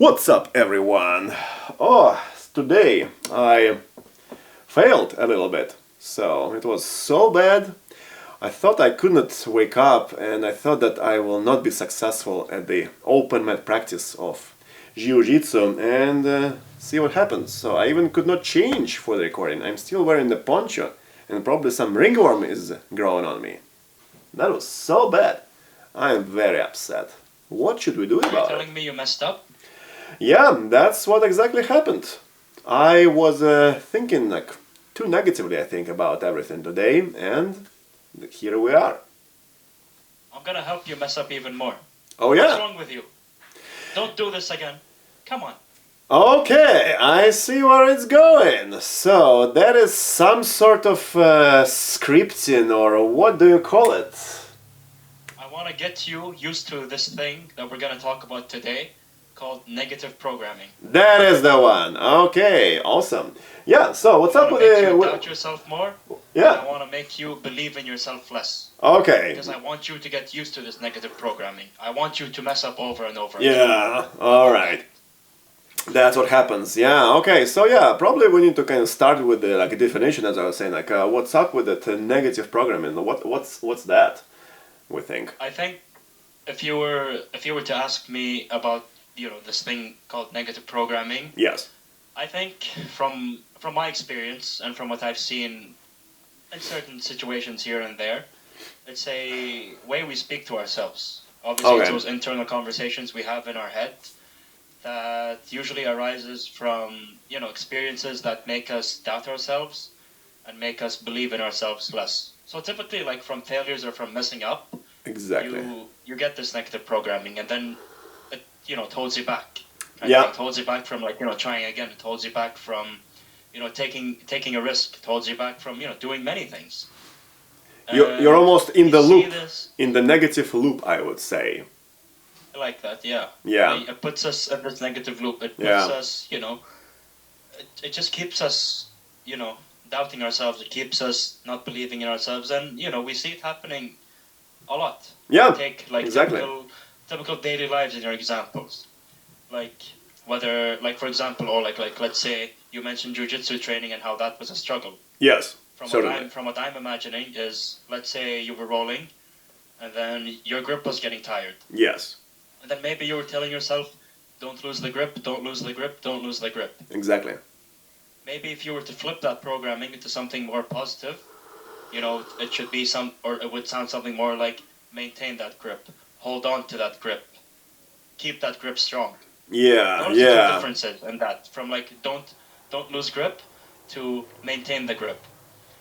What's up, everyone? Oh, today I failed a little bit. So it was so bad. I thought I couldn't wake up, and I thought that I will not be successful at the open mat practice of Jiu-Jitsu, and see what happens. So I even could not change for the recording. I'm still wearing the poncho, and probably some ringworm is growing on me. That was so bad. I am very upset. What should we do Are you about it? telling me you messed up? Yeah, that's what exactly happened. I was thinking like too negatively, I think, about everything today, and here we are. I'm gonna help you mess up even more. Oh What's yeah. wrong with you? Don't do this again. Come on. Okay, I see where it's going. So that is some sort of scripting, or what do you call it? I want to get you used to this thing that we're gonna talk about today called negative programming. That is the one. Okay, awesome. Yeah. So what's I up want with to make you the? doubt yourself more. Yeah. I want to make you believe in yourself less. Okay. Because I want you to get used to this negative programming. I want you to mess up over and over again. Yeah. All right. That's what happens. Yeah. Okay. So yeah, probably we need to kind of start with the like definition, as I was saying. Like, what's up with that negative programming? What's that? We think. I think if you were to ask me about this thing called negative programming, Yes. I think from my experience and from what I've seen in certain situations here and there, it's a way we speak to ourselves. Obviously, it's Okay. those internal conversations we have in our head that usually arises from experiences that make us doubt ourselves and make us believe in ourselves less. So typically, like from failures or from messing up, Exactly. you get this negative programming, and then it holds you back. Yeah. It holds you back from trying again. It holds you back from taking a risk. It holds you back from doing many things. You're almost in You the see loop, this in the negative loop, I would say. like that, yeah. Yeah. It puts us in this negative loop. It puts Yeah. us, it just keeps us, doubting ourselves. It keeps us not believing in ourselves, and we see it happening a lot. Yeah. Take like Exactly. typical daily lives in your examples, like whether for example, or like let's say you mentioned jiu-jitsu training and how that was a struggle. Yes. From Certainly. what I'm imagining is, let's say you were rolling, and then your grip was getting tired, Yes. and then maybe you were telling yourself, don't lose the grip, don't lose the grip, don't lose the grip. Exactly. Maybe if you were to flip that programming into something more positive, it should be it would sound something more like, maintain that grip, hold on to that grip, keep that grip strong. Yeah. Notice the two Yeah. differences in that, from like don't lose grip to maintain the grip.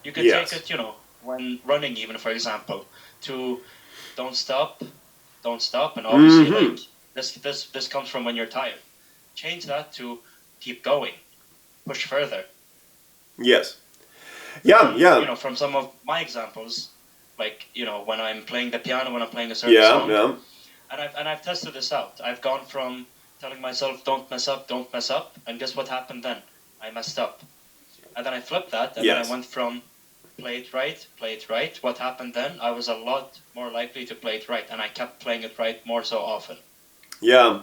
You could Yes. take it, when running, even for example, to don't stop, and obviously Mhm. like this comes from when you're tired. Change that to keep going, push further. Yes. Yeah. Yeah. From some of my examples, like when I'm playing the piano, when I'm playing a certain Yeah. song, Yeah. and I've tested this out. I've gone from telling myself don't mess up, and guess what happened then? I messed up, and then I flipped that, and then Yes. I went from play it right. What happened then? I was a lot more likely to play it right, and I kept playing it right more so often. Yeah.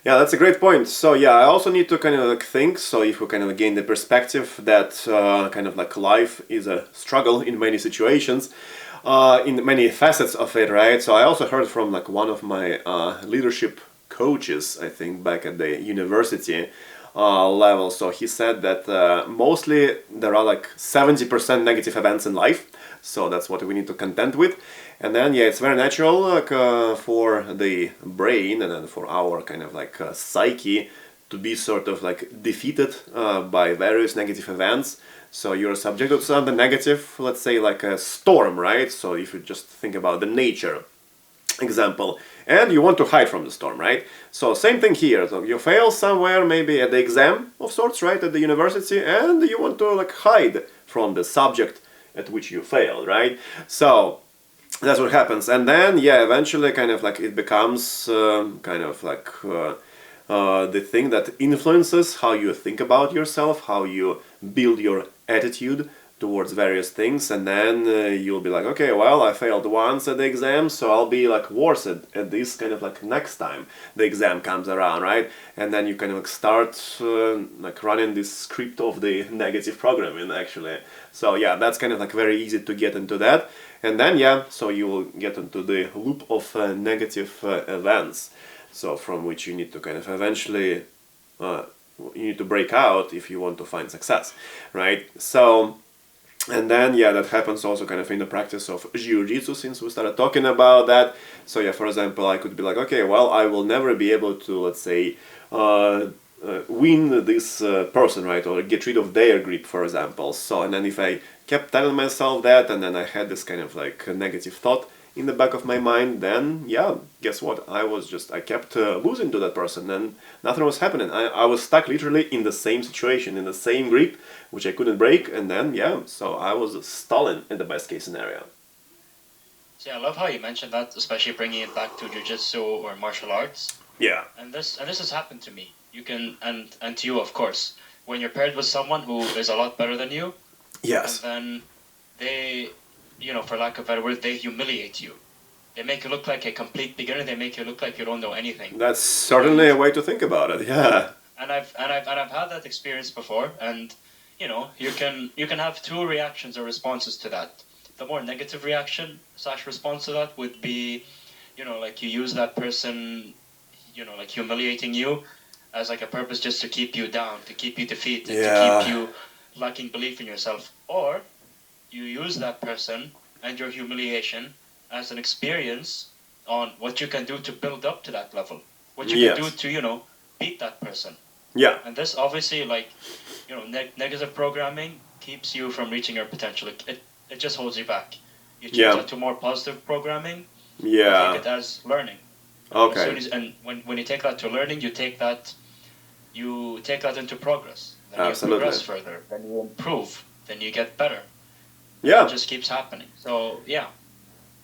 Yeah, that's a great point. So yeah, I also need to kind of like think. So if we kind of gain the perspective that kind of like life is a struggle in many situations, in many facets of it, right? So I also heard from like one of my leadership coaches, I think back at the university level. So he said that mostly there are like 70% negative events in life. So that's what we need to contend with. And then, yeah, it's very natural like, for the brain and then for our kind of like psyche to be sort of like defeated by various negative events. So you're subjected to something negative, let's say like a storm, right? So if you just think about the nature example, and you want to hide from the storm, right? So same thing here. So you fail somewhere, maybe at the exam of sorts, right, at the university, and you want to like hide from the subject at which you failed, right? So that's what happens, and then yeah, eventually kind of like it becomes kind of like the thing that influences how you think about yourself, how you build your attitude towards various things, and then you'll be like, okay, well, I failed once at the exam, so I'll be like worse at this kind of like next time the exam comes around, right? And then you kind of like start like running this script of the negative programming actually. So yeah, that's kind of like very easy to get into that. And then yeah, so you will get into the loop of negative events, so from which you need to kind of eventually you need to break out if you want to find success, right? So, and then yeah, that happens also kind of in the practice of jiu-jitsu, since we started talking about that. So yeah, for example, I could be like, okay, well, I will never be able to, let's say, win this person, right, or get rid of their grip, for example. So, and then if I kept telling myself that, and then I had this kind of like negative thought in the back of my mind, then yeah, guess what? I kept losing to that person, and nothing was happening. I was stuck literally in the same situation, in the same grip, which I couldn't break, and then yeah, so I was stalling in the best case scenario. So yeah, I love how you mentioned that, especially bringing it back to jiu-jitsu or martial arts. Yeah. And this has happened to me. You can and to you, of course, when you're paired with someone who is a lot better than you. Yes. And then they, for lack of a better word, they humiliate you. They make you look like a complete beginner. They make you look like you don't know anything. That's certainly a way to think about it. Yeah. And I've had that experience before, and you can have two reactions or responses to that. The more negative reaction / response to that would be, like you use that person, like humiliating you as like a purpose just to keep you down, to keep you defeated, to keep you lacking belief in yourself. Or you use that person and your humiliation as an experience on what you can do to build up to that level. What you can do to, beat that person. Yeah. And this obviously, like, negative programming keeps you from reaching your potential. It just holds you back. You change that to more positive programming. Yeah. Take it as learning. Okay. And when you take that to learning, you take that into progress. Then Absolutely. You progress further. Then you improve. Then you get better. Yeah. It just keeps happening. So yeah.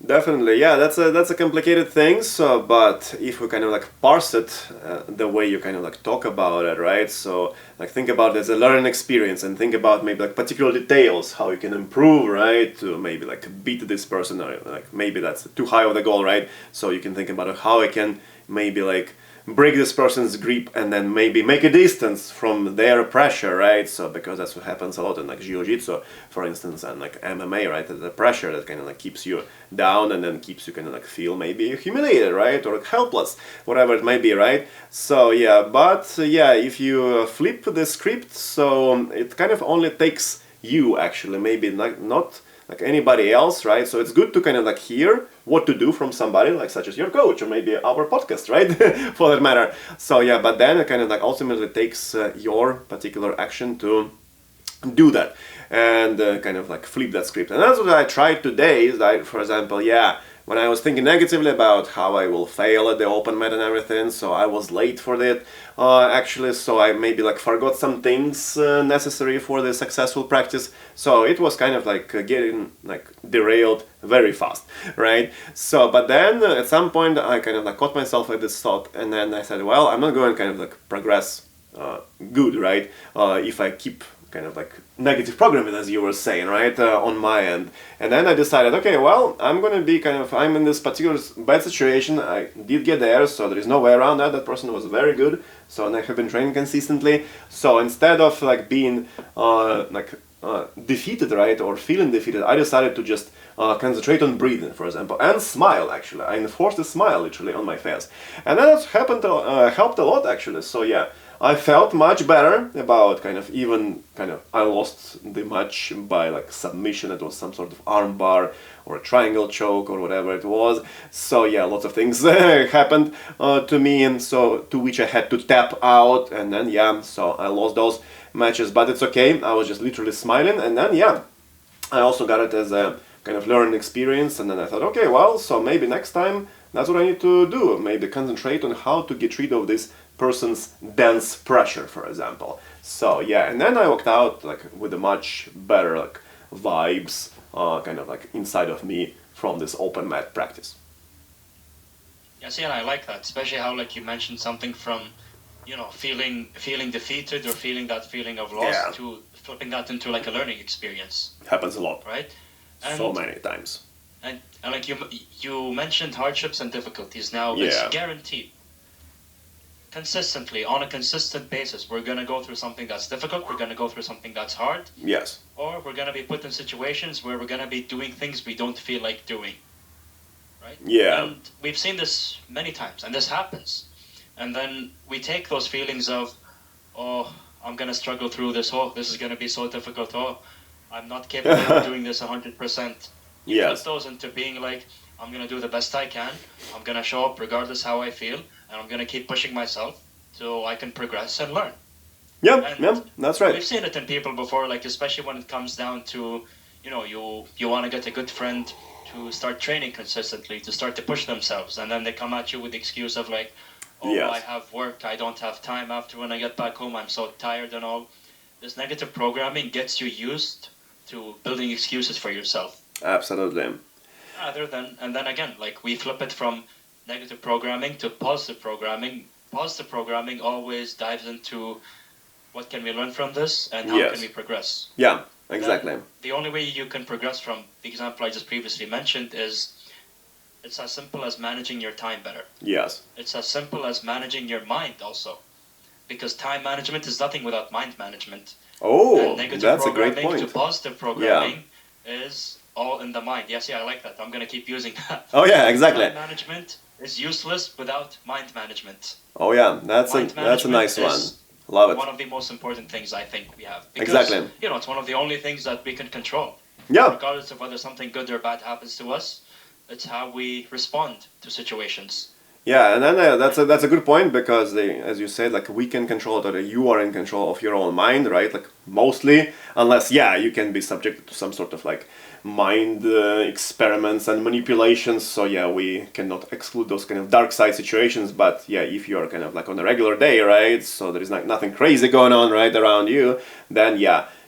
Definitely, yeah. That's a complicated thing. So, but if we kind of like parse it the way you kind of like talk about it, right? So, like think about it as a learning experience, and think about maybe like particular details, how you can improve, right? To maybe like beat this person, or like maybe that's too high of the goal, right? So you can think about how I can maybe like break this person's grip and then maybe make a distance from their pressure, right? So because that's what happens a lot in like jiu-jitsu, for instance, and like MMA, right? The pressure that kind of like keeps you down and then keeps you kind of like feel maybe humiliated, right? Or helpless, whatever it may be, right? So yeah, but yeah, if you flip the script, so it kind of only takes you actually, maybe like not like anybody else, right? So it's good to kind of like hear what to do from somebody like such as your coach or maybe our podcast, right? For that matter. So yeah, but then it kind of like ultimately takes your particular action to do that and kind of like flip that script. And that's what I tried today is that, for example, when I was thinking negatively about how I will fail at the open mat and everything, so I was late for that actually, so I maybe like forgot some things necessary for the successful practice, so it was kind of like getting like derailed very fast, right? So, but then at some point I kind of like caught myself at this thought, and then I said, well, I'm not going to kind of like progress good, right? If I keep kind of like negative programming, as you were saying, right, on my end. And then I decided, okay, well, I'm in this particular bad situation. I did get there, so there is no way around that. That person was very good, so and I have been training consistently. So instead of like being defeated, right, or feeling defeated, I decided to just concentrate on breathing, for example, and smile, actually. I enforced a smile, literally, on my face. And that helped a lot, actually. So yeah, I felt much better about I lost the match by like submission. It was some sort of arm bar or a triangle choke or whatever it was. So yeah, lots of things happened to me, and so to which I had to tap out, and then yeah, so I lost those matches, but it's okay. I was just literally smiling, and then yeah, I also got it as a kind of learning experience, and then I thought, okay, well, so maybe next time that's what I need to do. Maybe concentrate on how to get rid of this person's dense pressure, for example. So yeah, and then I walked out like with a much better like vibes, kind of like inside of me from this open mat practice. Yeah, see, and I like that, especially how like you mentioned something from, feeling defeated or feeling that feeling of loss to flipping that into like a learning experience, Happens a lot. right? So many times. And like you mentioned hardships and difficulties. Now Yeah. it's guaranteed. Consistently, on a consistent basis, we're gonna go through something that's difficult. We're gonna go through something that's hard, Yes. or we're gonna be put in situations where we're gonna be doing things we don't feel like doing. Right? Yeah. And we've seen this many times, and this happens. And then we take those feelings of, oh, I'm gonna struggle through this. Oh, this is gonna be so difficult. Oh, I'm not capable of doing this 100%. You Yes. put those into being like, I'm gonna do the best I can. I'm gonna show up regardless how I feel, and I'm gonna keep pushing myself so I can progress and learn. Yeah, And yeah, that's right. We've seen it in people before, like especially when it comes down to, you want to get a good friend to start training consistently, to start to push themselves, and then they come at you with the excuse of like, oh, Yes. I have work, I don't have time after when I get back home, I'm so tired and all. This negative programming gets you used to building excuses for yourself. Absolutely. And then again, like we flip it from negative programming to positive programming. Positive programming always dives into what can we learn from this and how Yes. can we progress. Yeah, exactly. Then the only way you can progress from the example I just previously mentioned is it's as simple as managing your time better. Yes. It's as simple as managing your mind also. Because time management is nothing without mind management. Oh, And negative that's a great programming to point. positive programming is all in the mind. Yes, I like that. I'm going to keep using that. Oh yeah, exactly. Time management is useless without mind management. Oh yeah, that's Mind a nice management one. is Love it. one of the most important things I think we have. Because, Exactly. it's one of the only things that we can control. Yeah. Regardless of whether something good or bad happens to us, it's how we respond to situations. Yeah, and then that's a good point because as you said, like we can control that you are in control of your own mind, right? Like mostly, unless you can be subjected to some sort of like mind experiments and manipulations. So we cannot exclude those kind of dark side situations. But if you are kind of like on a regular day, right? So there is like nothing crazy going on right around you, then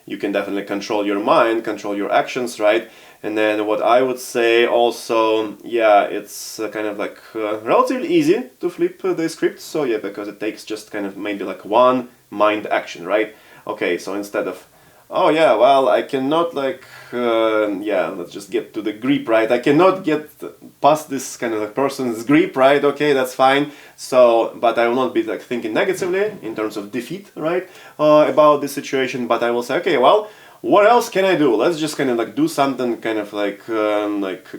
you can definitely control your mind, control your actions, right? And then what I would say also, it's kind of like relatively easy to flip the script. So because it takes just kind of maybe like one mind action, right? Okay, so instead of, I cannot like, let's just get to the grip, right? I cannot get past this kind of like person's grip, right? Okay, that's fine. So, but I will not be like thinking negatively in terms of defeat, right? About this situation, but I will say, okay, well, what else can I do? Let's just kind of like do something kind of like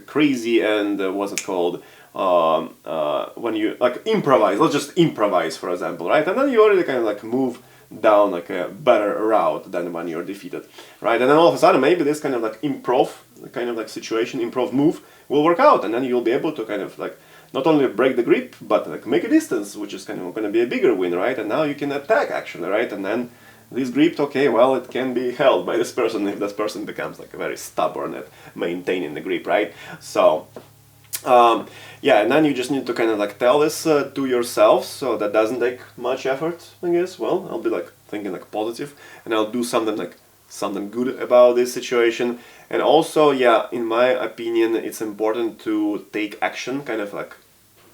crazy and what's it called? When you like improvise. Let's just improvise, for example, right? And then you already kind of like move down like a better route than when you're defeated, right? And then all of a sudden, maybe this kind of like improv move will work out, and then you'll be able to kind of like not only break the grip, but like make a distance, which is kind of going to be a bigger win, right? And now you can attack actually, right? And then this grip, it can be held by this person if this person becomes like very stubborn at maintaining the grip, right? So, and then you just need to kind of like tell this to yourself, so that doesn't take much effort, I guess. Well, I'll be like thinking like positive, and I'll do something good about this situation. And also, in my opinion, it's important to take action kind of like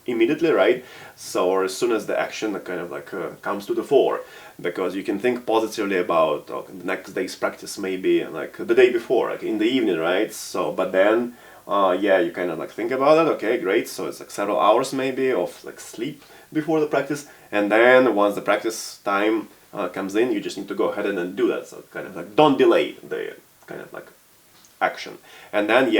immediately, right? So, or as soon as the action kind of like comes to the fore, because you can think positively about the next day's practice, maybe like the day before, like in the evening, right? So, but then, you kind of like think about it. Okay, great. So it's like several hours maybe of like sleep before the practice, and then once the practice time comes in, you just need to go ahead and then do that. So kind of like don't delay the kind of like action, and then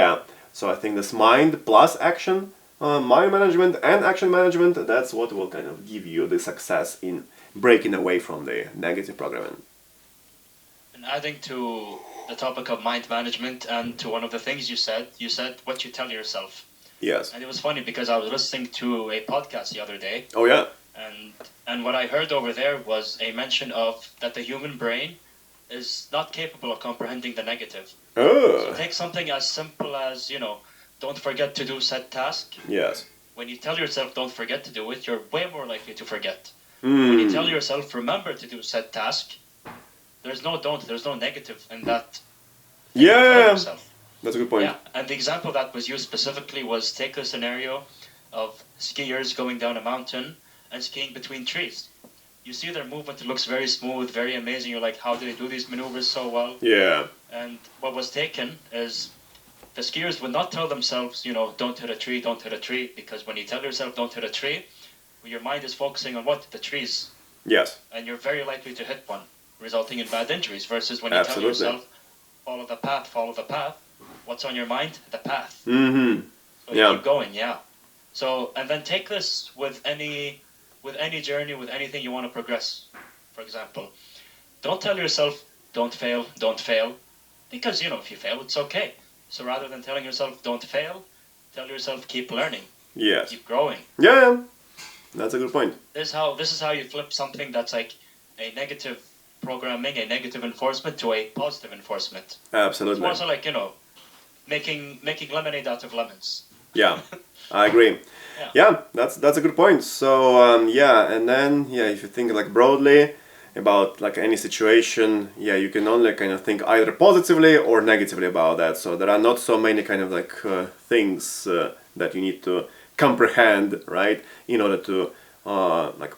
So I think this mind plus action. Mind management and action management, that's what will kind of give you the success in breaking away from the negative programming. And adding to the topic of mind management and to one of the things you said what you tell yourself. Yes. And it was funny because I was listening to a podcast the other day. Oh yeah. And what I heard over there was a mention of that the human brain is not capable of comprehending the negative. Oh. So take something as simple as, don't forget to do said task. Yes. When you tell yourself don't forget to do it, you're way more likely to forget. When you tell yourself remember to do said task, there's no negative in that. Yeah. That's a good point. Yeah, and the example that was used specifically was take a scenario of skiers going down a mountain and skiing between trees. you see their movement, it looks very smooth, very amazing. You're like, how do they do these maneuvers so well? Yeah. And what was taken is the skiers would not tell themselves, don't hit a tree, don't hit a tree, because when you tell yourself don't hit a tree, your mind is focusing on what? The trees. Yes. And you're very likely to hit one, resulting in bad injuries, versus when you tell Absolutely. yourself, follow the path, what's on your mind? The path. Mm-hmm. So you keep going, yeah. So, and then take this with any journey, with anything you want to progress. For example, don't tell yourself, don't fail, because, if you fail, it's okay. So rather than telling yourself, don't fail, tell yourself, keep learning. Yes. Keep growing. Yeah. That's a good point. This is how you flip something that's like a negative programming, a negative enforcement to a positive enforcement. Absolutely. It's more so like, making lemonade out of lemons. Yeah, I agree. Yeah, that's a good point. So and then if you think like broadly about like any situation, you can only kind of think either positively or negatively about that. So there are not so many kind of like things that you need to comprehend, right, in order to like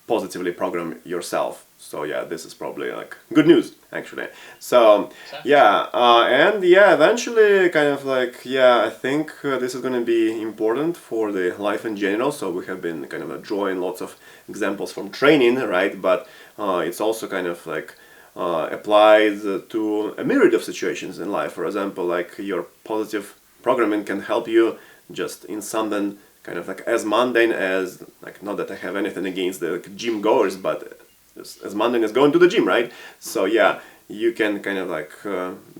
positively program yourself. So this is probably like good news actually. So eventually kind of like I think this is going to be important for the life in general. So we have been kind of drawing lots of examples from training, right? But it's also kind of like applied to a myriad of situations in life. For example, like your positive programming can help you just in something kind of like as mundane as, like, not that I have anything against the gym goers, but as mundane as going to the gym, right? So you can kind of like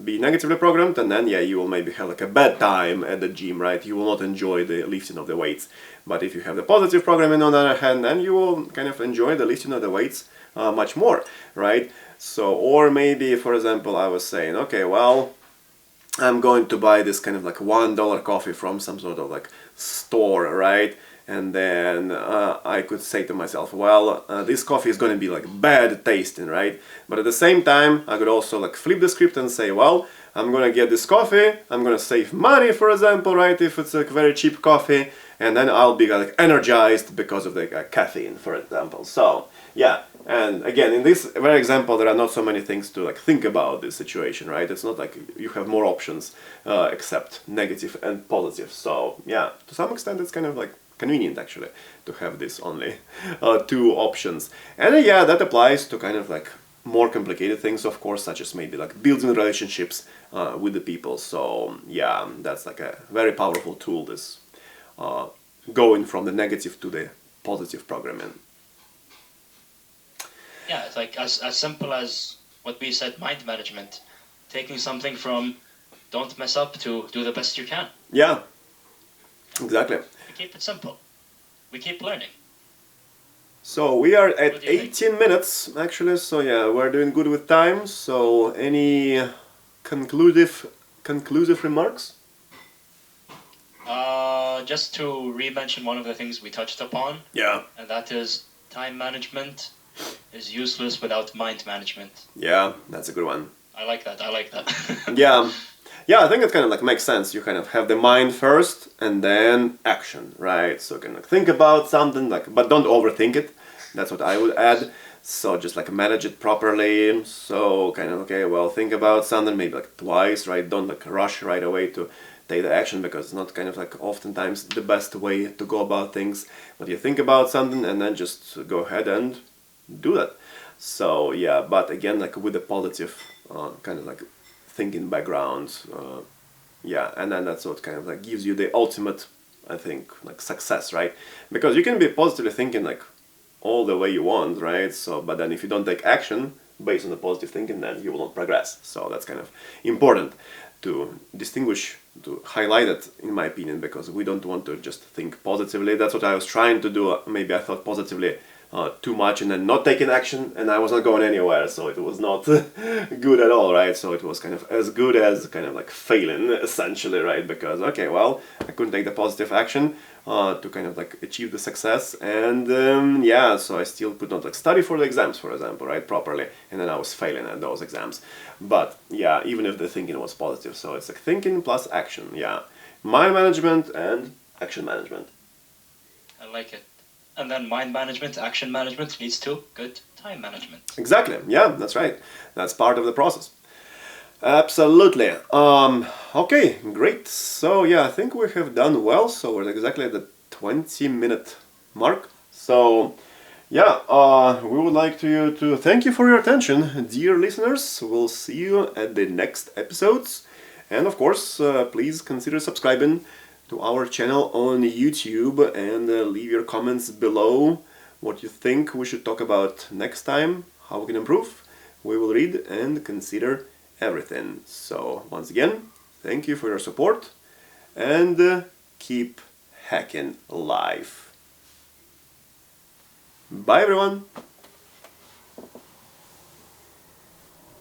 be negatively programmed, and then you will maybe have like a bad time at the gym, right? You will not enjoy the lifting of the weights. But if you have the positive programming on the other hand, then you will kind of enjoy the lifting of the weights much more, right? So, or maybe, for example, I was saying, okay, well, I'm going to buy this kind of like $1 coffee from some sort of like store, right? And then I could say to myself, well, this coffee is going to be like bad tasting, right? But at the same time, I could also like flip the script and say, well, I'm going to get this coffee, I'm going to save money, for example, right? If it's like very cheap coffee, and then I'll be like energized because of the caffeine, for example. So, and again, in this very example, there are not so many things to like think about this situation, right? It's not like you have more options except negative and positive. So, to some extent, it's kind of like convenient actually to have this only two options. And that applies to kind of like more complicated things, of course, such as maybe like building relationships with the people. So that's like a very powerful tool, this going from the negative to the positive programming. Yeah, it's like as simple as what we said, mind management. Taking something from don't mess up to do the best you can. Yeah, exactly. We keep it simple. We keep learning. So we are at 18 minutes actually, so we're doing good with time. So any conclusive remarks? Just to re-mention one of the things we touched upon. Yeah. And that is time management is useless without mind management. Yeah, that's a good one. I like that. Yeah, I think it kind of like makes sense. You kind of have the mind first and then action, right? So you can like think about something, like, but don't overthink it. That's what I would add. So just like manage it properly. So kind of, okay, well, think about something maybe like twice, right? Don't like rush right away to take the action, because it's not kind of like oftentimes the best way to go about things. But you think about something and then just go ahead and do that. So but again, like with the positive kind of like thinking background, and then that's what kind of like gives you the ultimate, I think, like success, right? Because you can be positively thinking like all the way you want, right? So, but then if you don't take action based on the positive thinking, then you will not progress. So that's kind of important to distinguish, to highlight it, in my opinion, because we don't want to just think positively. That's what I was trying to do. Maybe I thought positively too much and then not taking action, and I was not going anywhere, so it was not good at all, right? So it was kind of as good as kind of like failing, essentially, right? Because, okay, well, I couldn't take the positive action to kind of like achieve the success, and so I still could not like study for the exams, for example, right, properly, and then I was failing at those exams. But even if the thinking was positive, so it's like thinking plus action, mind management and action management. I like it. And then mind management, action management leads to good time management. Exactly. Yeah, that's right. That's part of the process. Absolutely. Okay, great. So yeah, I think we have done well. So we're exactly at the 20-minute mark. So yeah, we would like to thank you for your attention, dear listeners. We'll see you at the next episodes. And of course, please consider subscribing to our channel on YouTube and leave your comments below what you think we should talk about next time, how we can improve. We will read and consider everything. So once again, thank you for your support and keep hacking life. Bye everyone!